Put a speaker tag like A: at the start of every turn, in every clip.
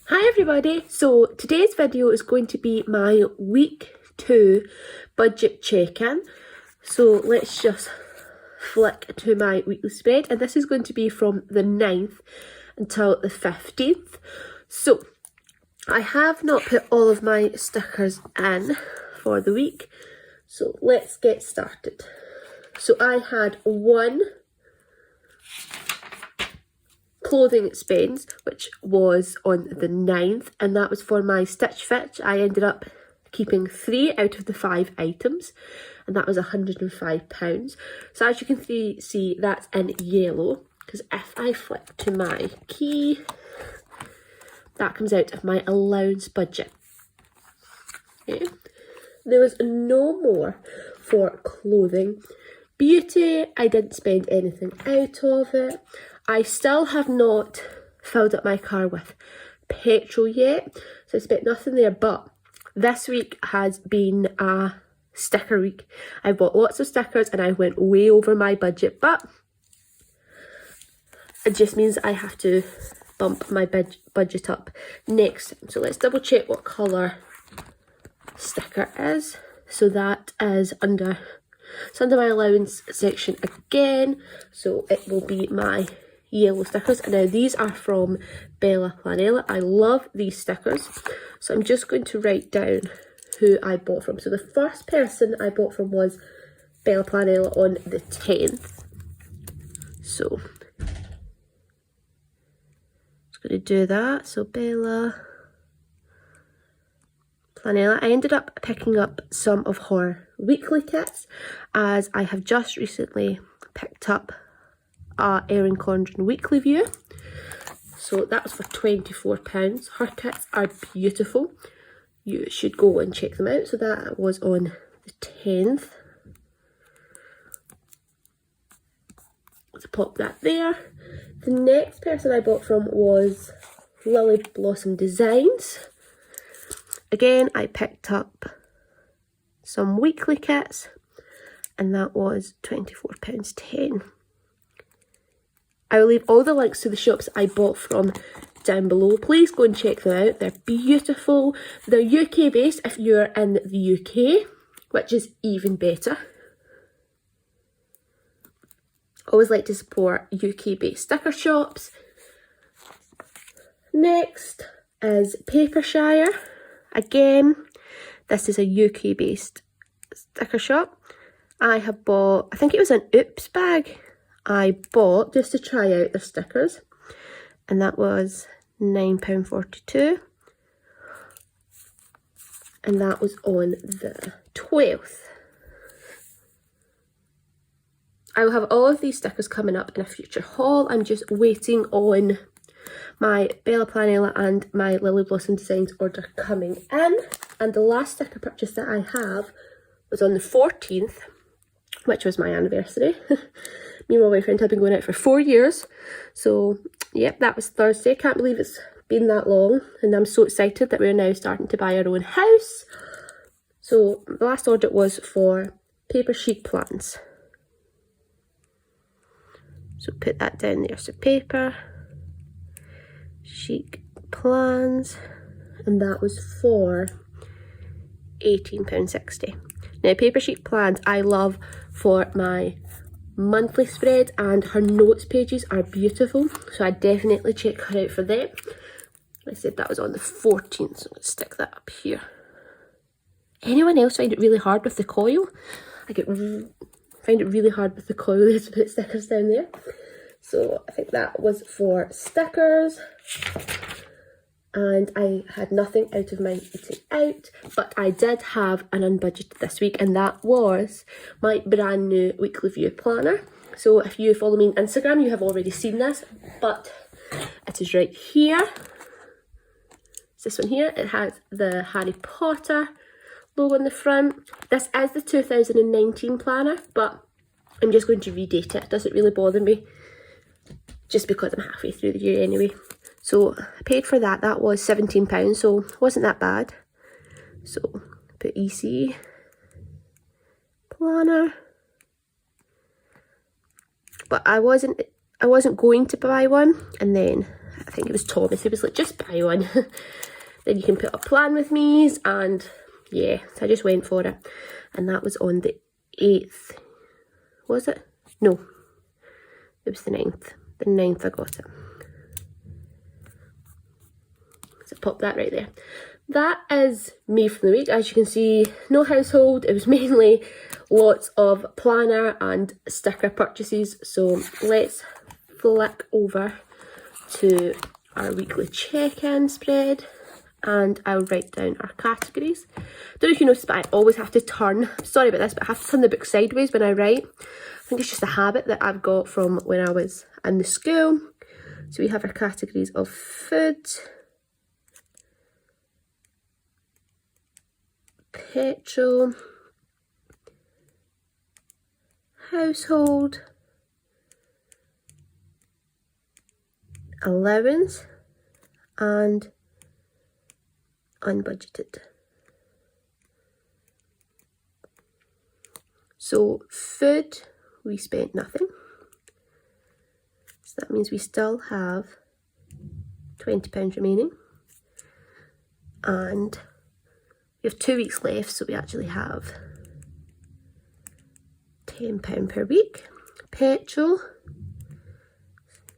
A: Hi everybody, so today's video is going to be my week 2 budget check-in. So let's just flick to my weekly spread, and this is going to be from the 9th until the 15th. So I have not put all of my stickers in for the week, so let's get started. So I had one clothing spends, which was on the 9th, and that was for my Stitch Fitch. I ended up keeping 3 out of the 5 items, and that was £105. So as you can see, that's in yellow, because if I flip to my key, that comes out of my allowance budget. Okay. There was no more for clothing. Beauty, I didn't spend anything out of it. I still have not filled up my car with petrol yet, so I spent nothing there, but this week has been a sticker week. I bought lots of stickers and I went way over my budget, but it just means I have to bump my budget up next. So let's double check what colour sticker is. So that is under my allowance section again, so it will be my yellow stickers. And now these are from Bella Planella. I love these stickers, so I'm just going to write down who I bought from. So the first person I bought from was Bella Planella on the 10th. So I'm just going to do that. So Bella Planella. I ended up picking up some of her weekly kits, as I have just recently picked up a Erin Condren weekly view. So that was for £24. Her kits are beautiful. You should go and check them out. So that was on the 10th. Let's pop that there. The next person I bought from was Lily Blossom Designs. Again, I picked up some weekly kits, and that was £24.10. I will leave all the links to the shops I bought from down below. Please go and check them out. They're beautiful. They're UK based if you're in the UK, which is even better. Always like to support UK based sticker shops. Next is Papershire. Again, this is a UK based sticker shop. I have bought, I think it was an Oops bag I bought just to try out their stickers, and that was £9.42, and that was on the 12th. I will have all of these stickers coming up in a future haul. I'm just waiting on my Bella Planella and my Lily Blossom Designs order coming in. And the last sticker purchase that I have was on the 14th, which was my anniversary. Me and my boyfriend have been going out for 4 years. So, yep, that was Thursday. Can't believe it's been that long. And I'm so excited that we're now starting to buy our own house. So, the last order was for paper sheet plans. So, put that down there. So, paper chic plans, and that was for £18.60. Now, paper sheet plans I love for my monthly spread, and her notes pages are beautiful, so I definitely check her out for them. I said that was on the 14th, so let's stick that up here. Anyone else find it really hard with the coil? I find it really hard with the coil to put stickers down there. So I think that was for stickers, and I had nothing out of my eating out, but I did have an unbudgeted this week, and that was my brand new weekly view planner. So if you follow me on Instagram, you have already seen this, but it is right here. It's this one here. It has the Harry Potter logo on the front. This is the 2019 planner, but I'm just going to redate it. It doesn't really bother me, just because I'm halfway through the year anyway. So I paid for that. That was £17, so it wasn't that bad. So put EC planner. But I wasn't going to buy one, and then I think it was Thomas, he was like, just buy one. Then you can put a plan with me's, and yeah, so I just went for it. And that was on the 8th. Was it? No, it was the 9th. The 9th I got it. So pop that right there. That is me from the week. As you can see, no household. It was mainly lots of planner and sticker purchases. So let's flick over to our weekly check-in spread, and I'll write down our categories. Don't know if you noticed, but I always have to turn, sorry about this, but I have to turn the book sideways when I write. I think it's just a habit that I've got from when I was in the school. So we have our categories of food, petrol, household, allowance, and unbudgeted. So food, we spent nothing. So that means we still have £20 remaining. And we have 2 weeks left, so we actually have £10 per week. Petrol,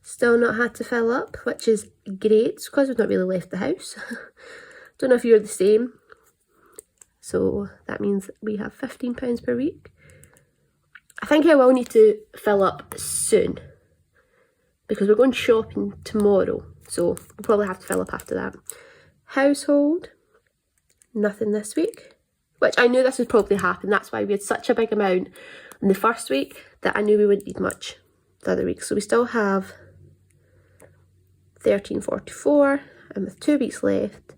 A: still not had to fill up, which is great because we've not really left the house. Don't know if you're the same. So that means we have £15 per week. I think I will need to fill up soon because we're going shopping tomorrow. So we'll probably have to fill up after that. Household, nothing this week, which I knew this would probably happen. That's why we had such a big amount in the first week that I knew we wouldn't need much the other week. So we still have £13.44, and with 2 weeks left,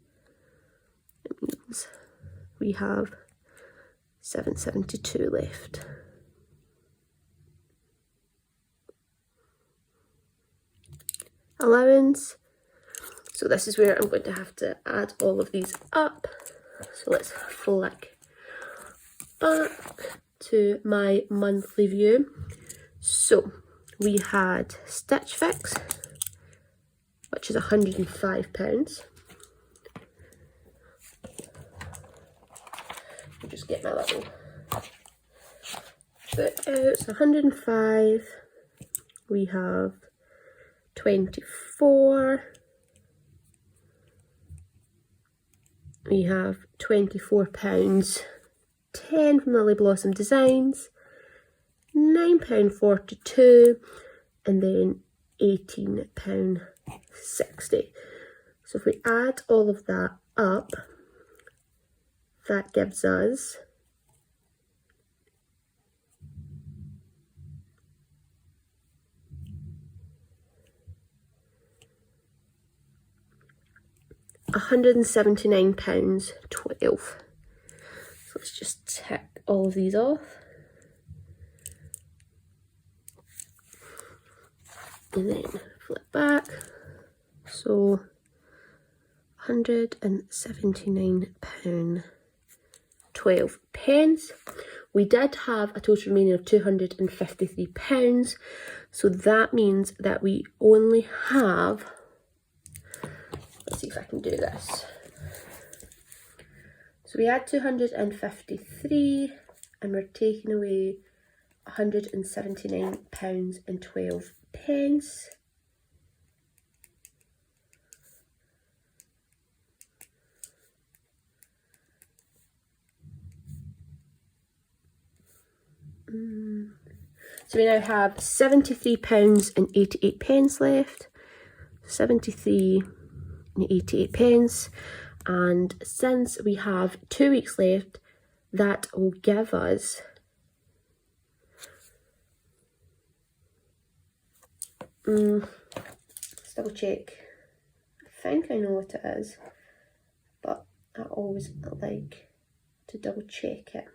A: it means we have £7.72 left. Allowance. So this is where I'm going to have to add all of these up. So let's flick back to my monthly view. So we had Stitch Fix, which is £105. I'll just get my little book out. So 105. We have 24. We have £24.10 from Lily Blossom Designs, £9.42, and then £18.60. So if we add all of that up, that gives us £179.12. So let's just tick all of these off. And then flip back. So £179.12. We did have a total remaining of £253. So that means that we only have, let's see if I can do this. So we had 253 and we're taking away £179.12. So we now have £73.88 left. 73.88, and since we have 2 weeks left, that will give us let's double check. I think I know what it is, but I always like to double check it.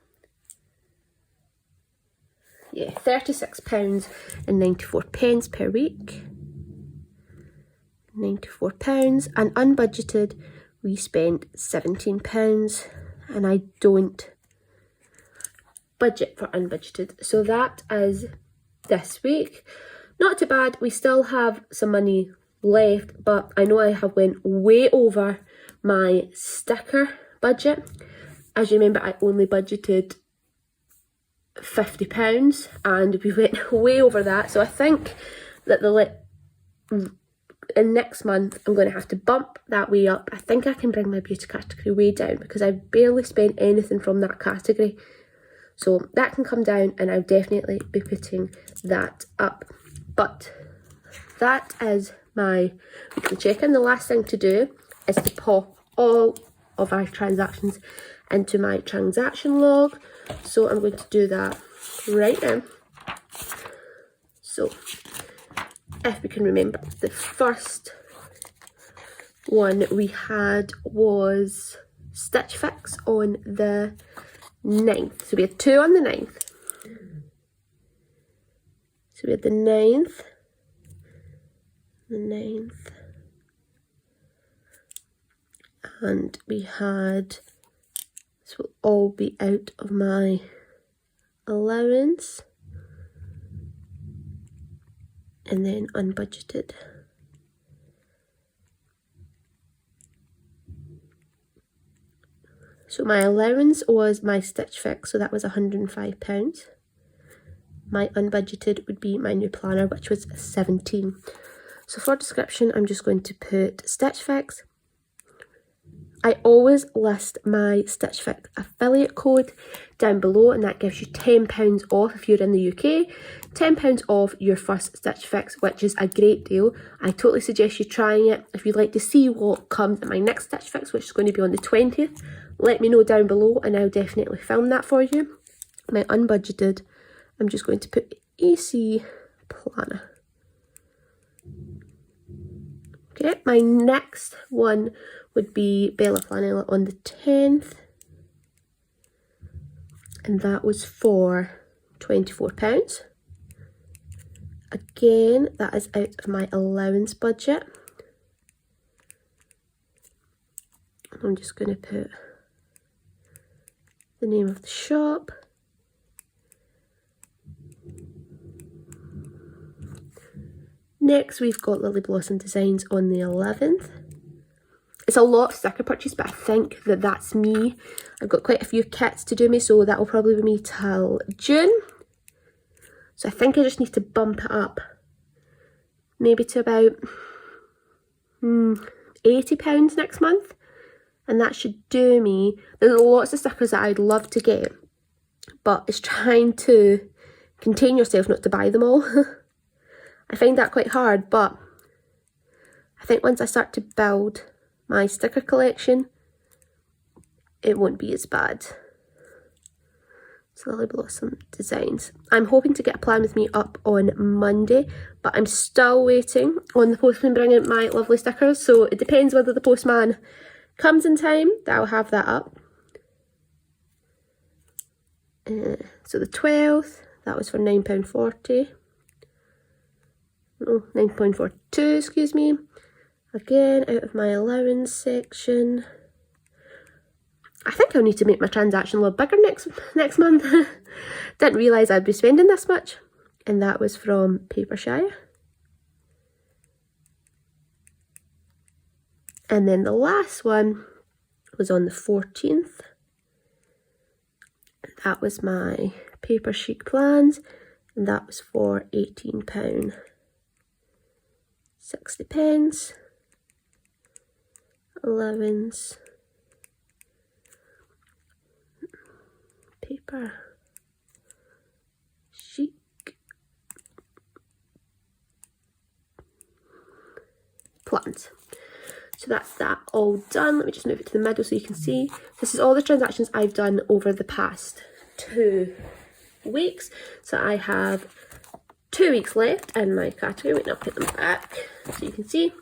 A: Yeah, £36.94 per week. £94, and unbudgeted we spent £17, and I don't budget for unbudgeted. So that is this week. Not too bad. We still have some money left, but I know I have went way over my sticker budget. As you remember, I only budgeted £50 and we went way over that, so I think that in next month I'm going to have to bump that way up. I think I can bring my beauty category way down because I barely spent anything from that category, so that can come down and I'll definitely be putting that up. But that is my weekly check-in. The last thing to do is to pop all of our transactions into my transaction log, so I'm going to do that right now. So if we can remember, the first one we had was Stitch Fix on the 9th. So we had 2 on the 9th. So we had the 9th, and we had, this will all be out of my allowance, and then unbudgeted. So my allowance was my Stitch Fix, so that was £105. My unbudgeted would be my new planner, which was 17. So for description, I'm just going to put Stitch Fix. I always list my Stitch Fix affiliate code down below, and that gives you £10 off if you're in the UK, £10 off your first Stitch Fix, which is a great deal. I totally suggest you trying it. If you'd like to see what comes in my next Stitch Fix, which is going to be on the 20th, let me know down below and I'll definitely film that for you. My unbudgeted, I'm just going to put AC Planner. Okay, my next one would be Bella Flannella on the 10th, and that was for £24. Again, that is out of my allowance budget. I'm just going to put the name of the shop. Next, we've got Lily Blossom Designs on the 11th. It's a lot of sticker purchase, but I think that that's me. I've got quite a few kits to do me, so that will probably be me till June. So I think I just need to bump it up, maybe to about £80 next month. And that should do me. There's lots of stickers that I'd love to get, but it's trying to contain yourself not to buy them all. I find that quite hard, but I think once I start to build my sticker collection, it won't be as bad. So Lily Blossom Designs. I'm hoping to get a plan with me up on Monday, but I'm still waiting on the postman bringing my lovely stickers, so it depends whether the postman comes in time that I'll have that up. So the 12th, that was for £9.40. Oh, £9.42, excuse me. Again, out of my allowance section. I think I'll need to make my transaction a lot bigger next month. Didn't realise I'd be spending this much. And that was from Papershire. And then the last one was on the 14th. That was my Paper Chic plans, and that was for £18.60. Allowance. Paper Chic. Plans. So that's that all done. Let me just move it to the middle so you can see. This is all the transactions I've done over the past 2 weeks. So I have 2 weeks left in my category. Wait, I'll put them back so you can see.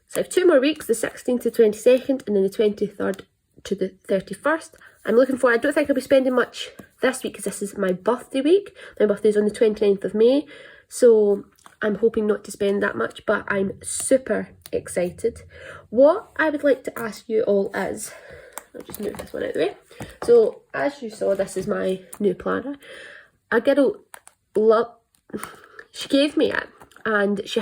A: So I have 2 more weeks, the 16th to 22nd, and then the 23rd to the 31st. I'm looking for, I don't think I'll be spending much this week because this is my birthday week. My birthday is on the 29th of May. So I'm hoping not to spend that much, but I'm super excited. What I would like to ask you all is, I'll just move this one out of the way. So as you saw, this is my new planner. A girl she gave me it and she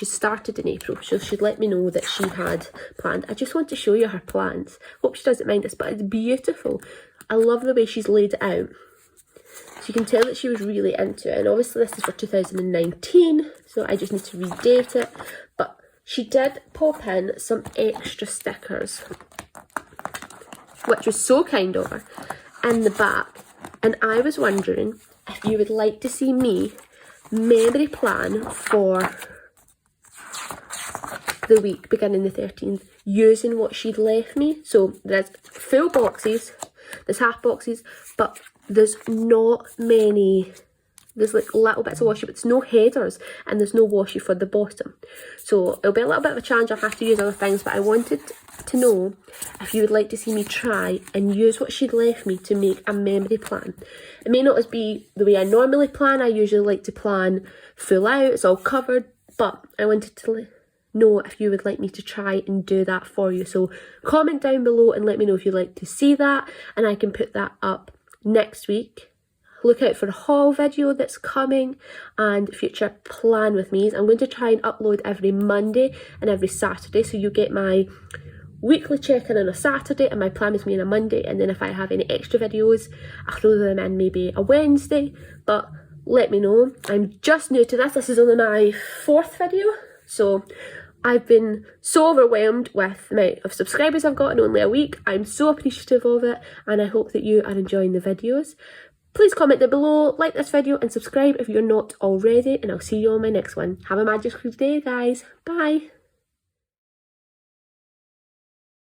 A: started in April, so she'd let me know that she had planned. I just want to show you her plans. Hope she doesn't mind this, but it's beautiful. I love the way she's laid it out. So you can tell that she was really into it, and obviously this is for 2019, so I just need to redate it. But she did pop in some extra stickers, which was so kind of her, in the back. And I was wondering if you would like to see me memory plan for the week beginning the 13th using what she'd left me. So there's full boxes, there's half boxes, but there's not many. There's like little bits of washi, but it's no headers and there's no washi for the bottom. So it'll be a little bit of a challenge. I'll have to use other things, but I wanted to know if you would like to see me try and use what she'd left me to make a memory plan. It may not be the way I normally plan. I usually like to plan full out, it's all covered, but I wanted to know if you would like me to try and do that for you. So comment down below and let me know if you'd like to see that, and I can put that up next week. Look out for the haul video that's coming and future plan with me's. I'm going to try and upload every Monday and every Saturday, so you get my weekly check-in on a Saturday and my plan with me on a Monday, and then if I have any extra videos I'll throw them in maybe a Wednesday. But let me know. I'm just new to this is only my 4th video, so I've been so overwhelmed with the amount of subscribers I've got in only a week. I'm so appreciative of it, and I hope that you are enjoying the videos. Please comment down below, like this video and subscribe if you're not already, and I'll see you on my next one. Have a magical day, guys. Bye.